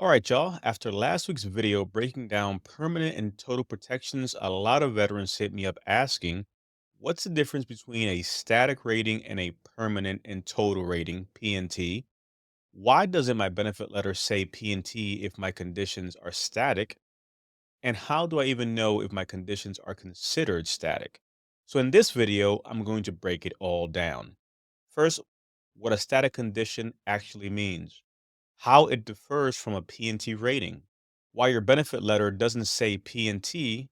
All right, y'all. After last week's video breaking down permanent and total protections, a lot of veterans hit me up asking, what's the difference between a static rating and a permanent and total rating, P&T? Why doesn't my benefit letter say P&T if my conditions are static? And how do I even know if my conditions are considered static? So in this video, I'm going to break it all down. First, what a static condition actually means, how it differs from a P&T rating, why your benefit letter doesn't say P&T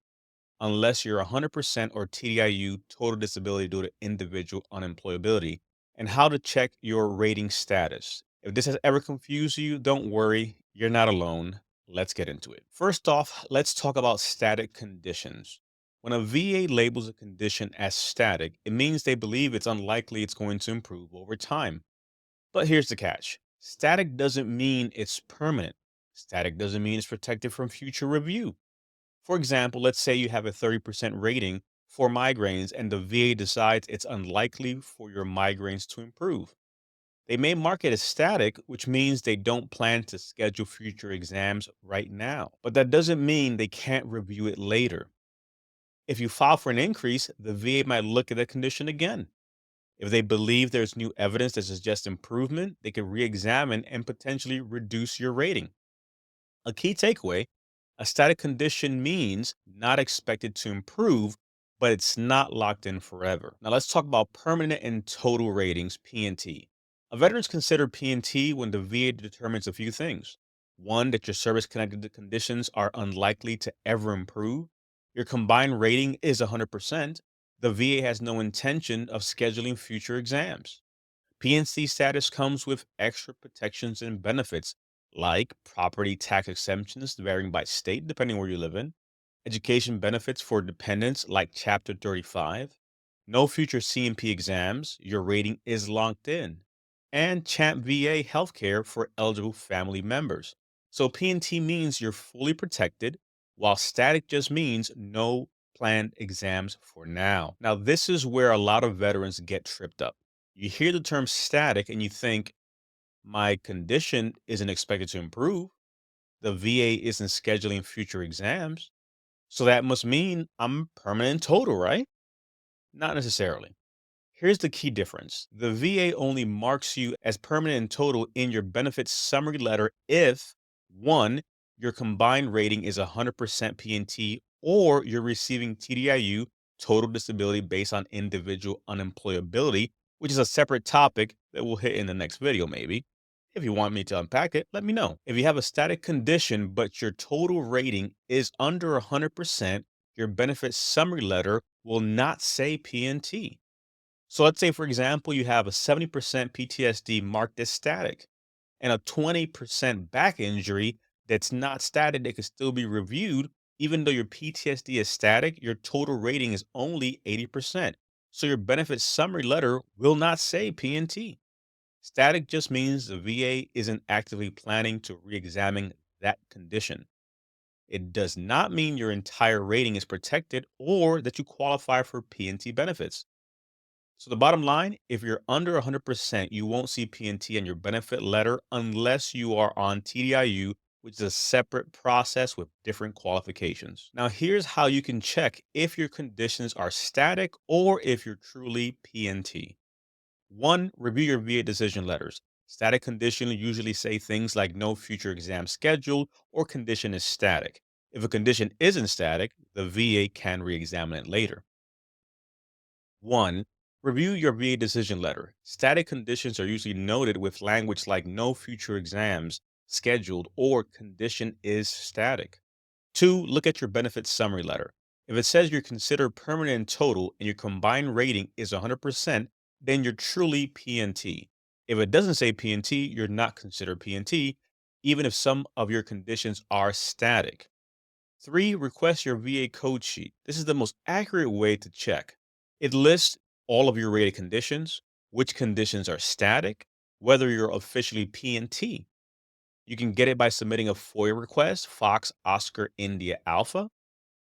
unless you're 100% or TDIU, total disability due to individual unemployability, and how to check your rating status. If this has ever confused you, don't worry, you're not alone. Let's get into it. First off, let's talk about static conditions. When a VA labels a condition as static, it means they believe it's unlikely it's going to improve over time. But here's the catch: static doesn't mean it's permanent. Static doesn't mean it's protected from future review. For example, let's say you have a 30% rating for migraines and the VA decides it's unlikely for your migraines to improve. They may mark it as static, which means they don't plan to schedule future exams right now. But that doesn't mean they can't review it later. If you file for an increase, the VA might look at the condition again. If they believe there's new evidence that suggests improvement, they can re examine and potentially reduce your rating. A key takeaway: a static condition means not expected to improve, but it's not locked in forever. Now let's talk about permanent and total ratings, P&T. A veteran's considered P&T when the VA determines a few things. One, that your service connected conditions are unlikely to ever improve. Your combined rating is 100%. The VA has no intention of scheduling future exams. PNC status comes with extra protections and benefits like property tax exemptions varying by state depending where you live in, education benefits for dependents like Chapter 35, no future CMP exams, your rating is locked in, and CHAMP VA healthcare for eligible family members. So PNT means you're fully protected, while static just means no planned exams for now. Now, this is where a lot of veterans get tripped up. You hear the term static and you think, my condition isn't expected to improve. The VA isn't scheduling future exams. So that must mean I'm permanent total, right? Not necessarily. Here's the key difference: the VA only marks you as permanent and total in your benefits summary letter if one, your combined rating is 100% PNT, or you're receiving TDIU, total disability based on individual unemployability, which is a separate topic that we'll hit in the next video, maybe. If you want me to unpack it, let me know. If you have a static condition, but your total rating is under 100%, your benefits summary letter will not say PNT. So let's say, for example, you have a 70% PTSD marked as static and a 20% back injury that's not static that could still be reviewed. Even though your PTSD is static, your total rating is only 80%. So your benefits summary letter will not say PNT. Static just means the VA isn't actively planning to re examine that condition. It does not mean your entire rating is protected or that you qualify for PNT benefits. So the bottom line, if you're under 100%, you won't see PNT in your benefit letter unless you are on TDIU, which is a separate process with different qualifications. Now, here's how you can check if your conditions are static or if you're truly PNT. One, review your VA decision letters. Static condition usually say things like no future exam scheduled or condition is static. If a condition isn't static, the VA can re-examine it later. One, review your VA decision letter. Static conditions are usually noted with language like no future exams scheduled or condition is static. Two, look at your benefits summary letter. If it says you're considered permanent in total and your combined rating is 100%, then you're truly PNT. If it doesn't say PNT, you're not considered PNT, even if some of your conditions are static. Three, request your VA code sheet. This is the most accurate way to check. It lists all of your rated conditions, which conditions are static, whether you're officially PNT. You can get it by submitting a FOIA request, Fox Oscar India Alpha,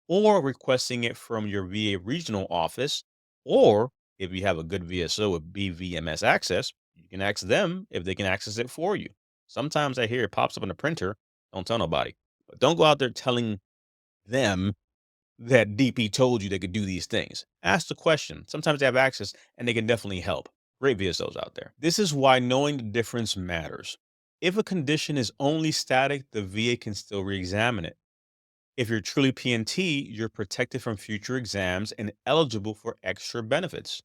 or requesting it from your VA regional office, or if you have a good VSO with BVMS access, you can ask them if they can access it for you. Sometimes I hear it pops up on the printer, Don't tell nobody. But don't go out there telling them that DP told you they could do these things. Ask the question. Sometimes they have access and they can definitely help. Great VSOs out there. This is why knowing the difference matters. If a condition is only static, the VA can still re-examine it. If you're truly P&T, you're protected from future exams and eligible for extra benefits.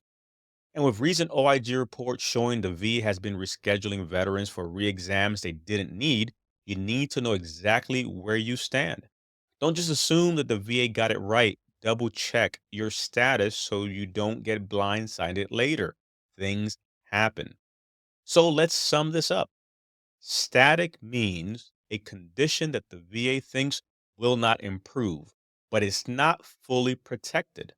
And with recent OIG reports showing the VA has been rescheduling veterans for re-exams they didn't need, you need to know exactly where you stand. Don't just assume that the VA got it right. Double check your status so you don't get blindsided later. Things happen. So let's sum this up. Static means a condition that the VA thinks will not improve, but it's not fully protected.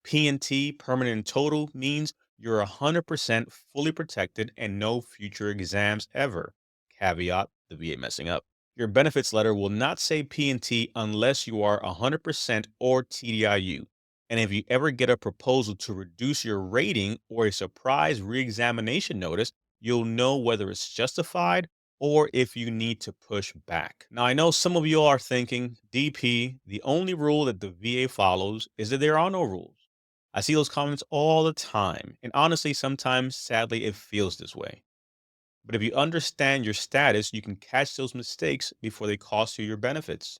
P&T, permanent and total, means you're 100% fully protected and no future exams ever. Caveat, the VA messing up. Your benefits letter will not say P&T unless you are 100% or TDIU. And if you ever get a proposal to reduce your rating or a surprise reexamination notice, you'll know whether it's justified or if you need to push back. Now, I know some of you are thinking, DP, the only rule that the VA follows is that there are no rules. I see those comments all the time. And honestly, sometimes, sadly, it feels this way. But if you understand your status, you can catch those mistakes before they cost you your benefits.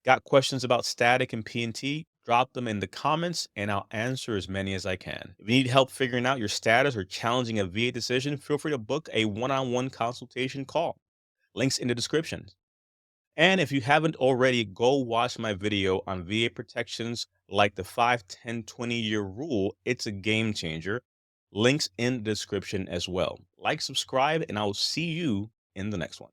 Got questions about static and P&T? Drop them in the comments and I'll answer as many as I can. If you need help figuring out your status or challenging a VA decision, feel free to book a one-on-one consultation call. Links in the description. And if you haven't already, go watch my video on VA protections like the 5, 10, 20-year rule. It's a game changer. Links in the description as well. Like, subscribe, and I'll see you in the next one.